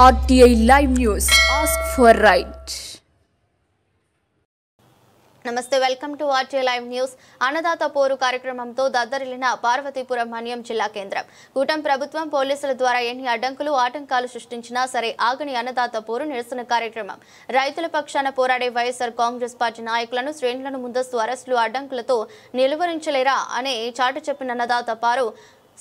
RTI Live News. Ask for right. నమస్తే, welcome to RTI Live News. అన్నదాత పోరు కార్యక్రమంతో దద్దరిల్లిన పార్వతీపురం మన్యం జిల్లా కేంద్రం. కూటమి ప్రభుత్వం పోలీసుల ద్వారా ఎన్ని ఆటంకాలు సృష్టించినా సరే ఆగని అన్నదాత పోరు నిరసన కార్యక్రమం. రైతుల పక్షాన పోరాడే వైఎస్ఆర్ కాంగ్రెస్ పార్టీ నాయకులను శ్రేణులను ముందస్తు అరెస్టులు అడ్డంకులతో నిలువరించలేరా అనే చాటు చెప్పిన అన్నదాత పారు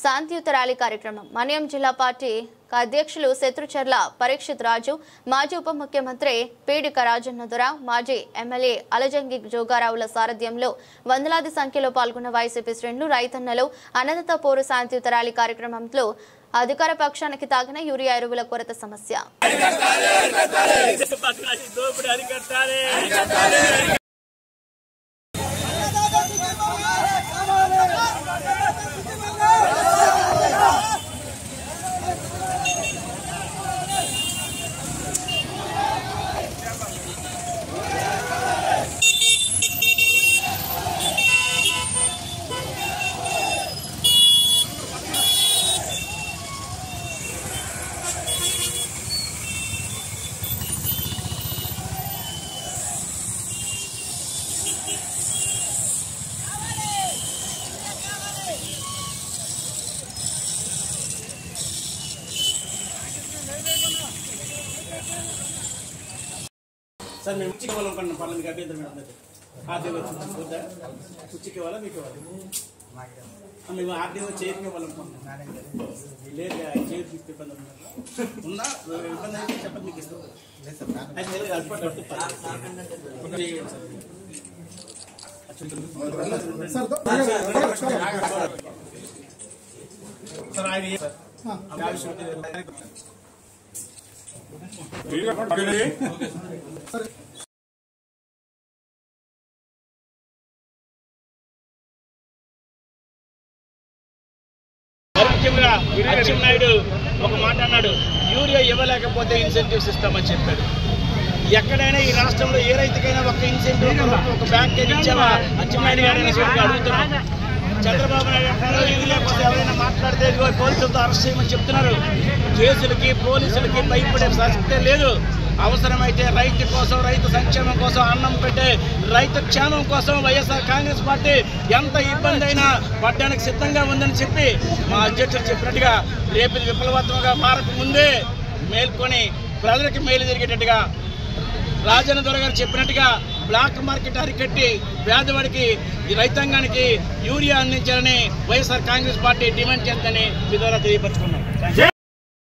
శాంతియుత ర్యాలీ కార్యక్రమం. మన్యం జిల్లా పార్టీ అధ్యక్షులు శత్రుచర్ల పరీక్షిత్ రాజు, మాజీ ఉప ముఖ్యమంత్రి పీడిక రాజన్నదుర, మాజీ ఎమ్మెల్యే అలజంగి జోగారావుల సారథ్యంలో వందలాది సంఖ్యలో పాల్గొన్న వైసీపీ శ్రేణులు, రైతన్నలు అన్నదాత పోరు శాంతియుత ర్యాలీ కార్యక్రమంలో అధికార పక్షానికి తాగిన యూరియా ఎరువుల కొరత సమస్య. सर मैं उच्च केवल पार्लियामेंट का अभ्यर्थी मैडम आरडीओ उच्च केवल మీకు మేము ఆర్డీఓ చైర్ కేవలం లేదు చైర్ ఇబ్బంది ఉందా ఇబ్బంది అయితే చెప్పండి మీకు ఇస్తాం అచ్చెన్నాయుడు ఒక మాట అన్నాడు, యూరియా ఇవ్వలేకపోతే ఇన్సెంటివ్స్ ఇస్తామని చెప్పాడు. ఎక్కడైనా ఈ రాష్ట్రంలో ఏ రైతుకైనా ఒక ఇన్సెంటివ్ ఒక బ్యాంక్ ఇచ్చావా? అచ్చెన్నాయుడు గారు అడుగుతున్నాం. చంద్రబాబు నాయుడు ఇది లేకపోతే ఎవరైనా మాట్లాడితే పోలీసులతో అరెస్ట్ చేయమని చెప్తున్నారు. కేసులకి పోలీసులకి భయపడే ప్రసక్తే లేదు. అవసరమైతే రైతు కోసం, రైతు సంక్షేమం కోసం, అన్నం పెట్టే రైతు క్షేమం కోసం వైఎస్ఆర్ కాంగ్రెస్ పార్టీ ఎంత ఇబ్బంది అయినా పడ్డానికి సిద్ధంగా ఉందని చెప్పి మా అధ్యక్షుడు చెప్పినట్టుగా రేపు విప్లవాత్మకంగా మారక ముందే మేల్కొని ప్రజలకు మేలు జరిగేటట్టుగా రాజన్న దొర గారు చెప్పినట్టుగా బ్లాక్ మార్కెట్ అరికట్టి పేదవాడికి రైతాంగానికి యూరియా అందించాలని వైఎస్ఆర్ కాంగ్రెస్ పార్టీ డిమాండ్ చేస్తుందని మీ ద్వారా తెలియపరుచుకున్నాం.